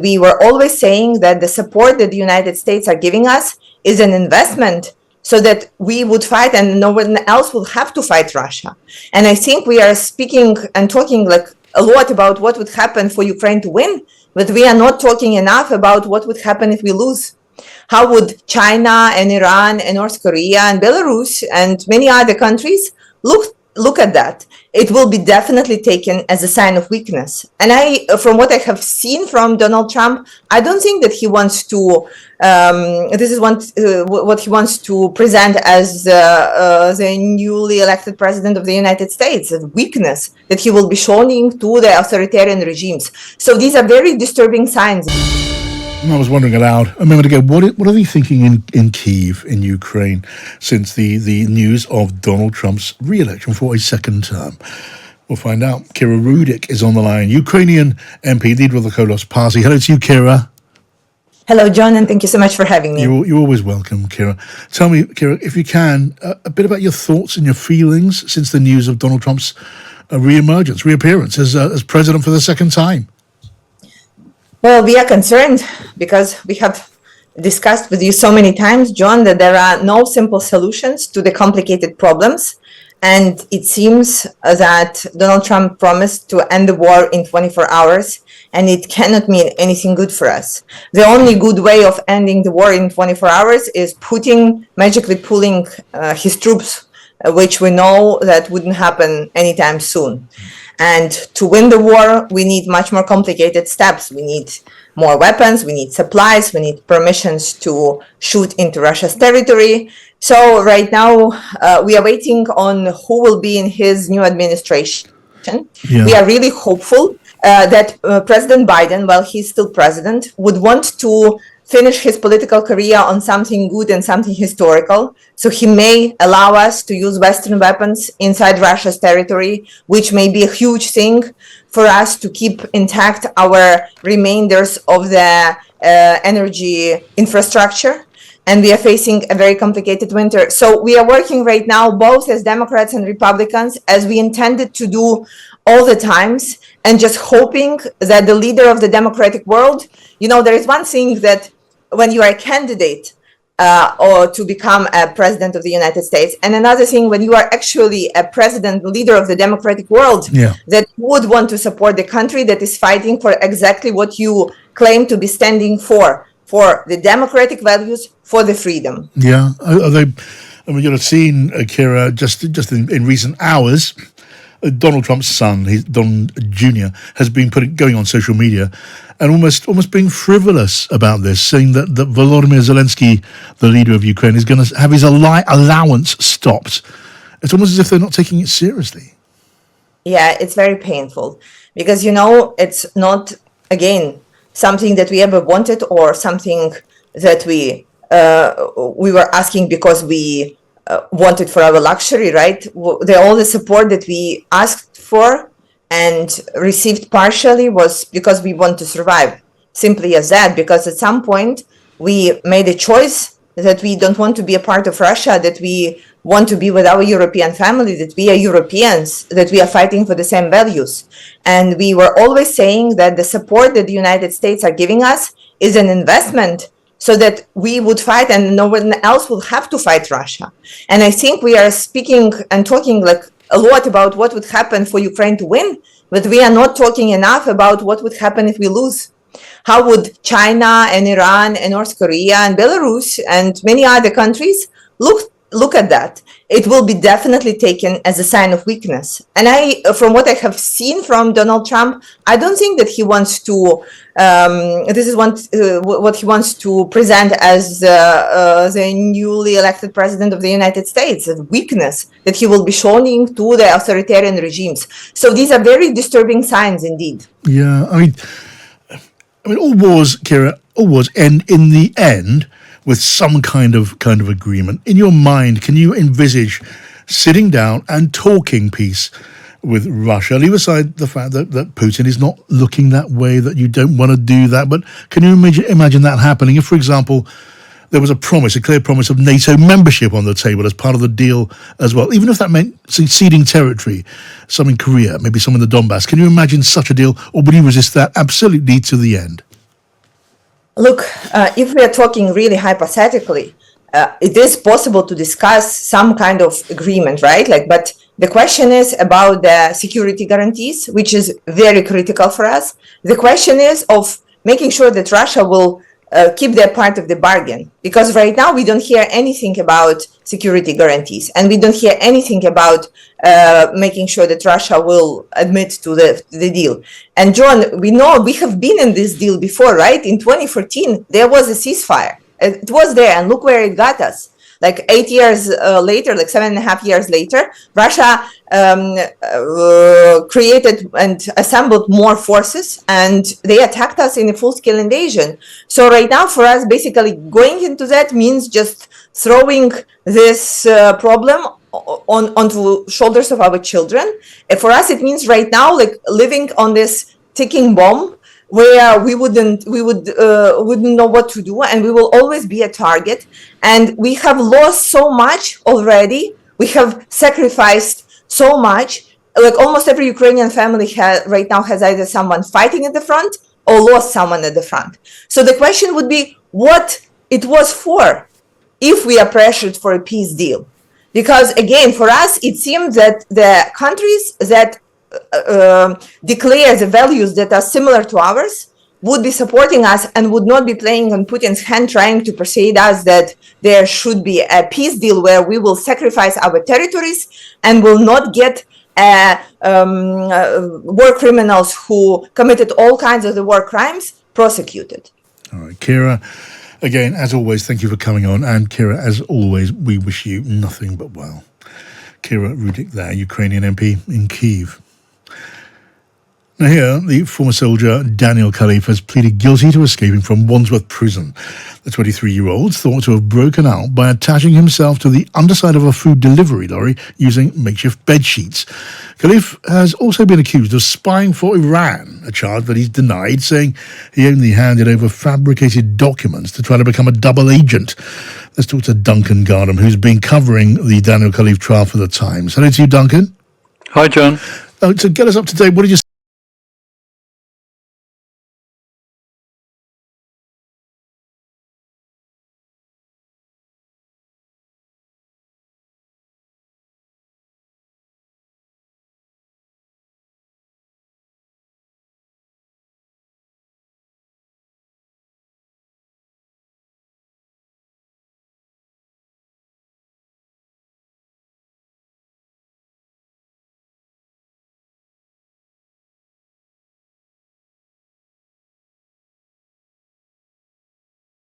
we were always saying that the support that the United States are giving us is an investment so that we would fight and no one else will have to fight Russia. And I think we are speaking and talking like a lot about what would happen for Ukraine to win, but we are not talking enough about what would happen if we lose. How would China and Iran and North Korea and Belarus and many other countries look at that? It will be definitely taken as a sign of weakness. And from what I have seen from Donald Trump, I don't think that he wants to, this is what he wants to present as the newly elected president of the United States, a weakness that he will be showing to the authoritarian regimes. So these are very disturbing signs. I was wondering aloud a moment ago, what are they thinking in Kyiv, in Ukraine, since the news of Donald Trump's re-election for a second term? We'll find out. Kira Rudik is on the line, Ukrainian MP, leader of the Kolos party. Hello to you, Kira. Hello, John, and thank you so much for having me. You're always welcome, Kira. Tell me, Kira, if you can, a bit about your thoughts and your feelings since the news of Donald Trump's reappearance as president for the second time. Well, we are concerned because we have discussed with you so many times, John, that there are no simple solutions to the complicated problems. And it seems that Donald Trump promised to end the war in 24 hours, and it cannot mean anything good for us. The only good way of ending the war in 24 hours is Putin magically pulling his troops, which we know that wouldn't happen anytime soon. And to win the war, we need much more complicated steps. We need more weapons, we need supplies, we need permissions to shoot into Russia's territory. So right now, we are waiting on who will be in his new administration. Yeah. We are really hopeful that President Biden, while he's still president, would want to finish his political career on something good and something historical. So he may allow us to use Western weapons inside Russia's territory, which may be a huge thing for us to keep intact our remainders of the energy infrastructure. And we are facing a very complicated winter. So we are working right now, both as Democrats and Republicans, as we intended to do all the times, and just hoping that the leader of the democratic world, there is one thing that when you are a candidate or to become a president of the United States, and another thing when you are actually a president, leader of the democratic world, that would want to support the country that is fighting for exactly what you claim to be standing for the democratic values, for the freedom. Yeah, you'll have seen, Kira, just in recent hours, Donald Trump's son, Don Jr., has been going on social media and almost being frivolous about this, saying that Volodymyr Zelensky, the leader of Ukraine, is going to have his allowance stopped. It's almost as if they're not taking it seriously. Yeah, it's very painful because, it's not, again, something that we ever wanted or something that we were asking because we wanted for our luxury, right? All the support that we asked for and received partially was because we want to survive. Simply as that, because at some point we made a choice that we don't want to be a part of Russia, that we want to be with our European family, that we are Europeans, that we are fighting for the same values. And we were always saying that the support that the United States are giving us is an investment so that we would fight and no one else will have to fight Russia. And I think we are speaking and talking like a lot about what would happen for Ukraine to win, but we are not talking enough about what would happen if we lose. How would China and Iran and North Korea and Belarus and many other countries look at that? It will be definitely taken as a sign of weakness. And from what I have seen from Donald Trump, I don't think that he wants to, this is what he wants to present as the newly elected president of the United States, a weakness that he will be showing to the authoritarian regimes. So these are very disturbing signs indeed. Yeah, I mean, all wars, Kira, end in the end with some kind of agreement. In your mind, can you envisage sitting down and talking peace with Russia? Leave aside the fact that Putin is not looking that way, that you don't want to do that, but can you imagine that happening? If, for example, there was a clear promise of NATO membership on the table as part of the deal as well, even if that meant ceding territory, some in Korea, maybe some in the Donbass. Can you imagine such a deal, or would you resist that absolutely to the end? Look, if we are talking really hypothetically, it is possible to discuss some kind of agreement, right? But the question is about the security guarantees, which is very critical for us. The question is of making sure that Russia will keep their part of the bargain, because right now we don't hear anything about security guarantees, and we don't hear anything about making sure that Russia will admit to the deal. And John, we know we have been in this deal before, right? In 2014, there was a ceasefire. It was there, and look where it got us. 8 years later, 7.5 years later, Russia created and assembled more forces, and they attacked us in a full-scale invasion. So right now, for us, basically going into that means just throwing this problem onto shoulders of our children. And for us, it means right now, living on this ticking bomb, where we wouldn't know what to do, and we will always be a target. And we have lost so much already. We have sacrificed so much. Almost every Ukrainian family right now has either someone fighting at the front or lost someone at the front. So the question would be what it was for if we are pressured for a peace deal. Because again, for us, it seems that the countries that declare the values that are similar to ours would be supporting us and would not be playing on Putin's hand, trying to persuade us that there should be a peace deal where we will sacrifice our territories and will not get war criminals who committed all kinds of the war crimes prosecuted. All right, Kira, again, as always, thank you for coming on. And Kira, as always, we wish you nothing but well. Kira Rudik there, Ukrainian MP in Kyiv. Now here, the former soldier Daniel Khalif has pleaded guilty to escaping from Wandsworth Prison. The 23-year-old is thought to have broken out by attaching himself to the underside of a food delivery lorry using makeshift bed sheets. Khalif has also been accused of spying for Iran, a charge that he's denied, saying he only handed over fabricated documents to try to become a double agent. Let's talk to Duncan Gardam, who's been covering the Daniel Khalif trial for The Times. Hello to you, Duncan. Hi, John. To get us up to date, what did you